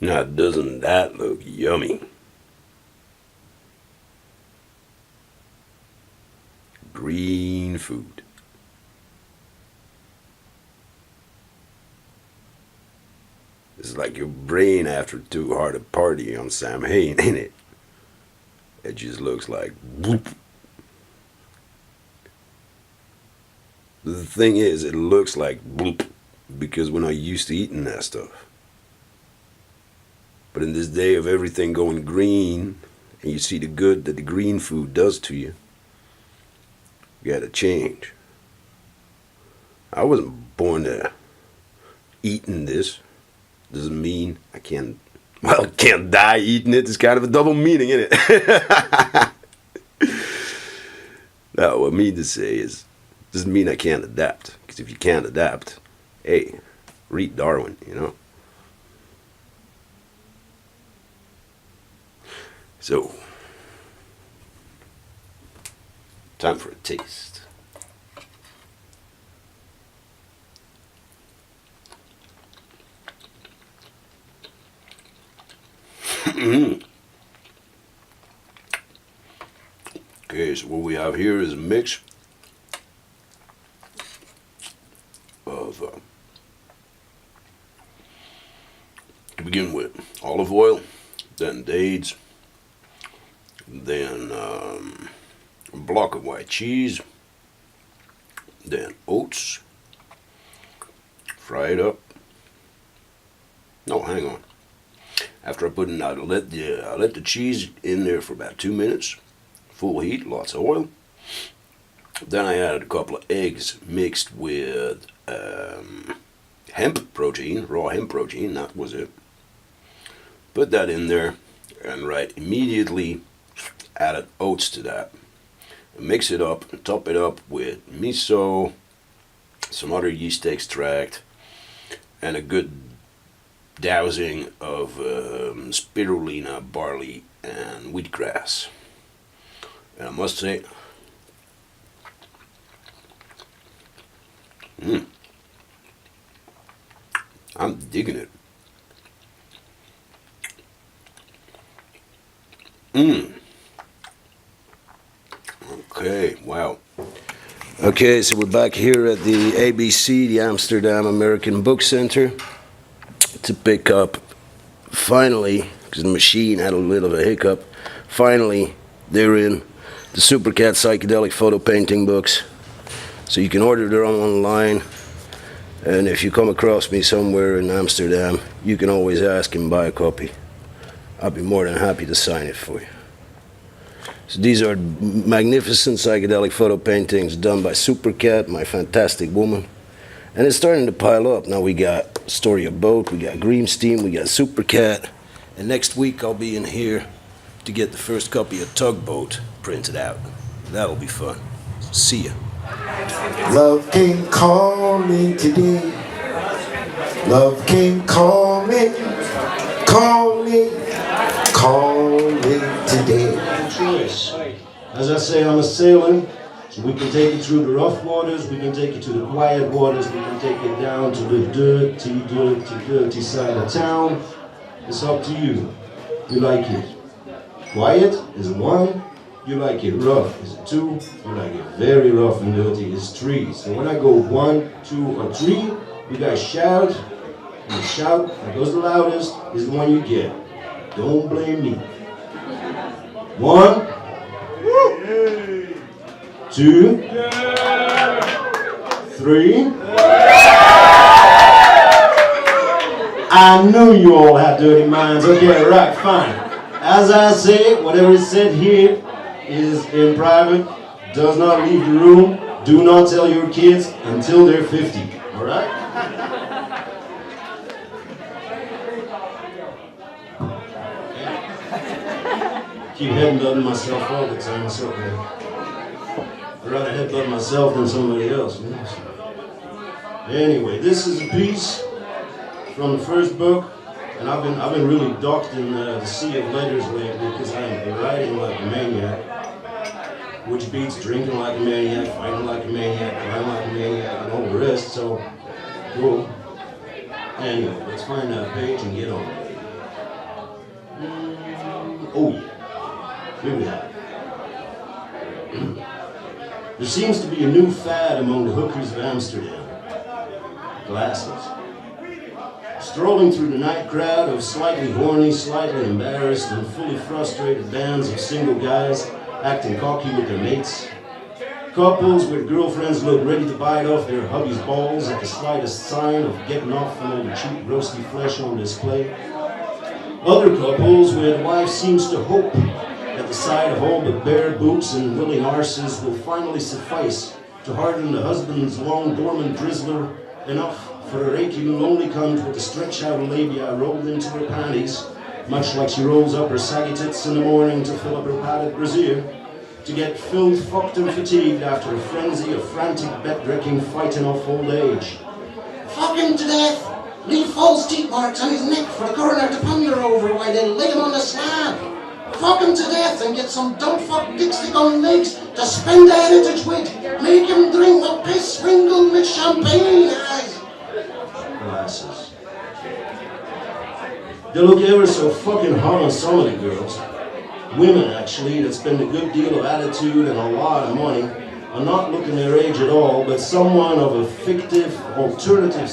Now, doesn't that look yummy? Green food. It's like your brain after too hard a party on Sam Hain, ain't it? It just looks like whoop. The thing is, it looks like bloop because we're not used to eating that stuff. But in this day of everything going green, and you see the good that the green food does to you, you gotta change. I wasn't born to eating this. Doesn't mean I can't, well, can't die eating it. It's kind of a double meaning, isn't it? No, what I mean to say is, doesn't mean I can't adapt. Because if you can't adapt, hey, read Darwin, you know? So, time for a taste. Okay, so what we have here is a mix of, to begin with, olive oil, then dates, then a block of white cheese, then oats, fry it up. No, hang on. After I put it out, I let the cheese in there for about 2 minutes, full heat, lots of oil. Then I added a couple of eggs mixed with hemp protein, raw hemp protein, that was it. Put that in there, and right immediately added oats to that. Mix it up and top it up with miso, some other yeast extract, and a good dousing of spirulina, barley, and wheatgrass. And I must say, I'm digging it. Okay, wow. Okay, so we're back here at the ABC, the Amsterdam American Book Center, to pick up, finally, because the machine had a little of a hiccup, finally, they're in the Supercat psychedelic photo painting books. So you can order them online, and if you come across me somewhere in Amsterdam, you can always ask and buy a copy. I'll be more than happy to sign it for you. So these are magnificent psychedelic photo paintings done by Supercat, my fantastic woman. And it's starting to pile up. Now we got Story of Boat, we got Greenstein, we got Supercat. And next week I'll be in here to get the first copy of Tugboat printed out. That'll be fun. See ya. Love came calling today. Love came calling, calling, calling today. Choice. As I say, I'm a sailor, so we can take you through the rough waters, we can take you to the quiet waters, we can take you down to the dirty, dirty, dirty side of town. It's up to you. You like it quiet is 1, you like it rough is 2, you like it very rough and dirty is 3. So when I go 1, 2, or 3, you guys shout, and the shout that goes the loudest is the one you get. Don't blame me. 1, 2, 3. I knew you all had dirty minds. Okay, right, fine. As I say, whatever is said here is in private. Does not leave the room. Do not tell your kids until they're 50. All right? Keep headbutting myself all the time. It's okay. I'd rather headbutt myself than somebody else. You know? So, anyway, this is a piece from the first book, and I've been really docked in the sea of letters lately because I'm writing like a maniac, which beats drinking like a maniac, fighting like a maniac, crying like a maniac, and all the rest. So, cool. Anyway, let's find that page and get on. Oh yeah, here we have it. There seems to be a new fad among the hookers of Amsterdam. Glasses. Strolling through the night crowd of slightly horny, slightly embarrassed, and fully frustrated bands of single guys acting cocky with their mates. Couples with girlfriends look ready to bite off their hubby's balls at the slightest sign of getting off on all the cheap roasty flesh on display. Other couples with wife seems to hope that the sight of all the bare boobs and willing arses will finally suffice to harden the husband's long dormant drizzler enough for a achy lonely cunt with the stretch out labia rolled into her panties, much like she rolls up her saggy tits in the morning to fill up her padded brassiere, to get filled, fucked and fatigued after a frenzy of frantic bet-wrecking fighting off old age. Fuck him to death! Leave false teeth marks on his neck for the coroner to ponder over while they lay him on the slab. Fuck him to death and get some dumb fuck dipstick on legs to spend the heritage with. Make him drink the piss sprinkled with champagne. Glasses. They look ever so fucking hot on some of the girls. Women, actually, that spend a good deal of attitude and a lot of money are not looking their age at all, but someone of a fictive, alternative,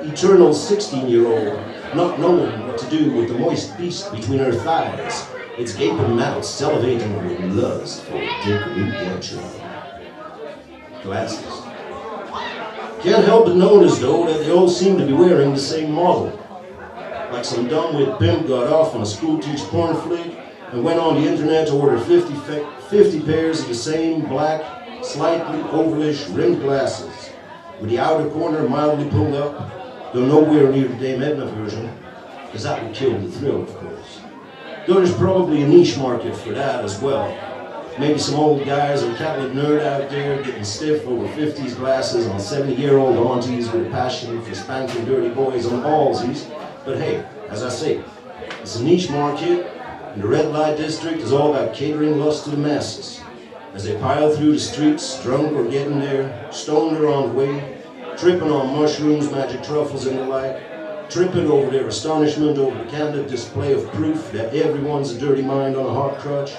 eternal 16-year-old, not knowing what to do with the moist beast between her thighs, its gaping mouth salivating with lust for dick redemption. Glasses. Can't help but notice, though, that they all seem to be wearing the same model. Like some dumb-wit pimp got off on a school-teach porn flick and went on the internet to order 50 pairs of the same black, slightly ovalish rimmed glasses, with the outer corner mildly pulled up, though nowhere near the Dame Edna version, because that would kill the thrill, of course. There's probably a niche market for that as well. Maybe some old guys or Catholic nerd out there getting stiff over 50s glasses on 70-year-old aunties with a passion for spanking dirty boys on ballsies. But hey, as I say, it's a niche market, and the red light district is all about catering lust to the masses. As they pile through the streets, drunk or getting there, stoned or on the way, tripping on mushrooms, magic truffles and the like, tripping over their astonishment over the candid display of proof that everyone's a dirty mind on a hot crutch,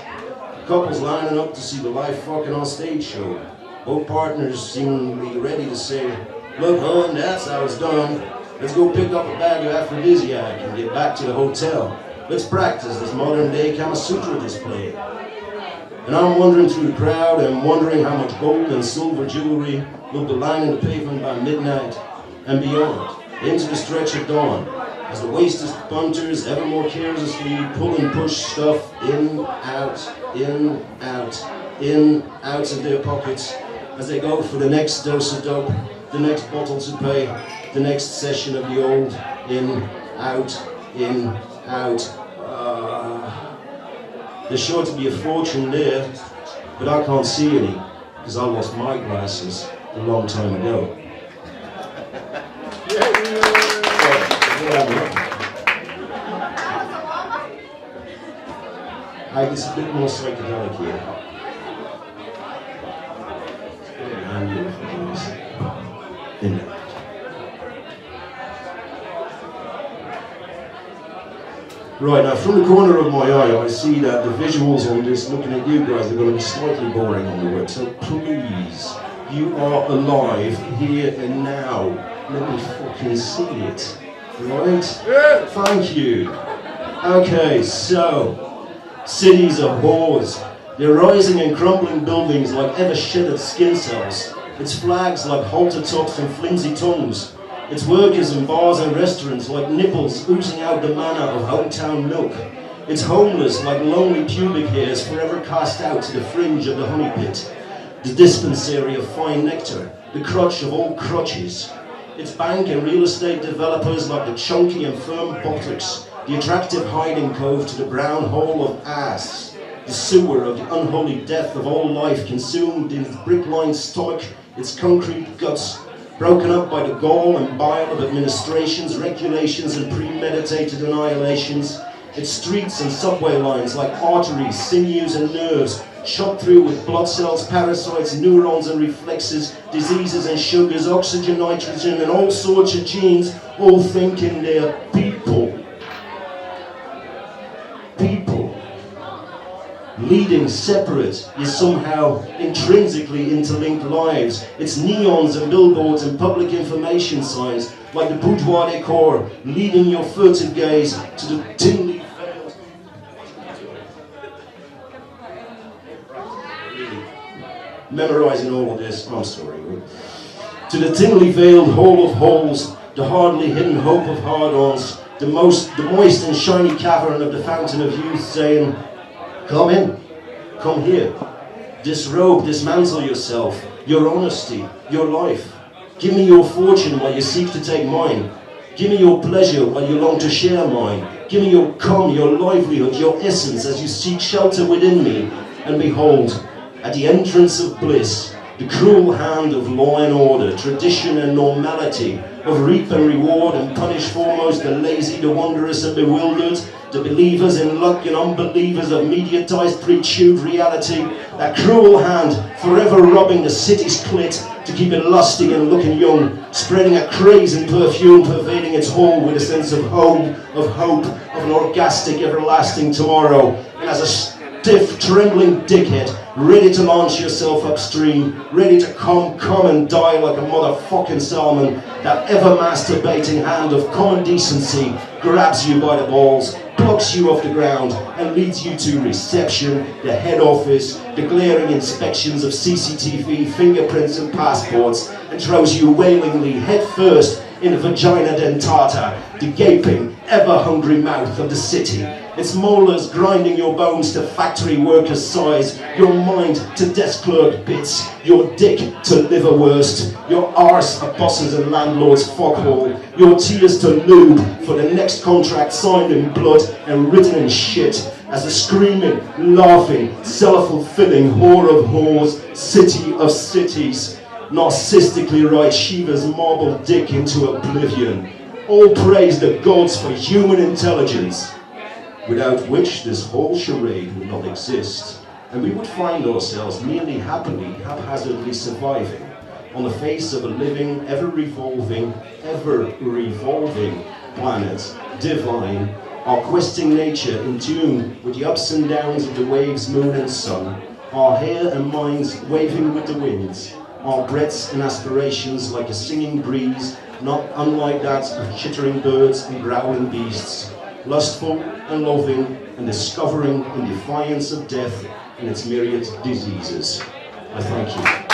couples lining up to see the live fucking on stage show, both partners seemingly ready to say, "Look, hon, that's how it's done. Let's go pick up a bag of aphrodisiac and get back to the hotel. Let's practice this modern-day Kama Sutra display." And I'm wandering through the crowd and wondering how much gold and silver jewelry will be lining the pavement by midnight and beyond, into the stretch of dawn, as the wasted punters ever more carelessly pull and push stuff in, out, in, out, in, out of their pockets, as they go for the next dose of dope, the next bottle to pay, the next session of the old in, out, in, out. There's sure to be a fortune there, but I can't see any, because I lost my glasses a long time ago. It's a bit more psychedelic here. In there. Right, now from the corner of my eye, I see that the visuals on this, looking at you guys, are going to be slightly boring on the web. So please, you are alive here and now. Let me fucking see it. Right? Yeah. Thank you. Okay, so, cities of whores. They're rising and crumbling buildings like ever-shedded skin cells. It's flags like halter tops and flimsy tongues. It's workers in bars and restaurants like nipples oozing out the manna of hometown milk. It's homeless like lonely pubic hairs forever cast out to the fringe of the honey pit. The dispensary of fine nectar, the crutch of all crutches. It's bank and real estate developers like the chunky and firm buttocks, the attractive hiding cove to the brown hole of ass, the sewer of the unholy death of all life consumed in its brick-lined stomach, its concrete guts, broken up by the gall and bile of administrations, regulations, and premeditated annihilations. Its streets and subway lines like arteries, sinews, and nerves, shot through with blood cells, parasites, neurons and reflexes, diseases and sugars, oxygen, nitrogen, and all sorts of genes, all thinking they're people. People. leading separate, yet somehow intrinsically interlinked lives. It's neons and billboards and public information signs, like the boudoir decor, leading your furtive gaze to the dimly veiled... Memorizing all of this, I'm sorry. To the thinly veiled hall of halls, the hardly hidden hope of hard-ons, the moist and shiny cavern of the fountain of youth, saying, come in, come here, disrobe, dismantle yourself, your honesty, your life. Give me your fortune while you seek to take mine. Give me your pleasure while you long to share mine. Give me your come, your livelihood, your essence as you seek shelter within me. And behold, at the entrance of bliss, the cruel hand of law and order, tradition and normality, of reap and reward and punish foremost the lazy, the wondrous and bewildered, the believers in luck and unbelievers of mediatized, pre-tuned reality, that cruel hand forever rubbing the city's clit to keep it lusty and looking young, spreading a craze and perfume, pervading its whole with a sense of home, of hope, of an orgastic, everlasting tomorrow. And as a stiff, trembling dickhead, ready to launch yourself upstream, ready to come and die like a motherfucking salmon, that ever-masturbating hand of common decency grabs you by the balls, plucks you off the ground, and leads you to reception, the head office, the glaring inspections of CCTV, fingerprints and passports, and throws you wailingly headfirst in the vagina dentata, the gaping, ever-hungry mouth of the city. Its molars grinding your bones to factory worker's size, your mind to desk clerk bits, your dick to liverwurst, your arse a bosses and landlords foghole, your tears to lube for the next contract signed in blood and written in shit, as the screaming, laughing, self-fulfilling whore of whores, city of cities, narcissistically rides Shiva's marble dick into oblivion. All praise the gods for human intelligence, without which this whole charade would not exist, and we would find ourselves merely happily, haphazardly surviving on the face of a living, ever-revolving planet, divine, our questing nature in tune with the ups and downs of the waves, moon and sun, our hair and minds waving with the winds, our breaths and aspirations like a singing breeze, not unlike that of chittering birds and growling beasts, lustful and loving and discovering in defiance of death and its myriad diseases. I thank you.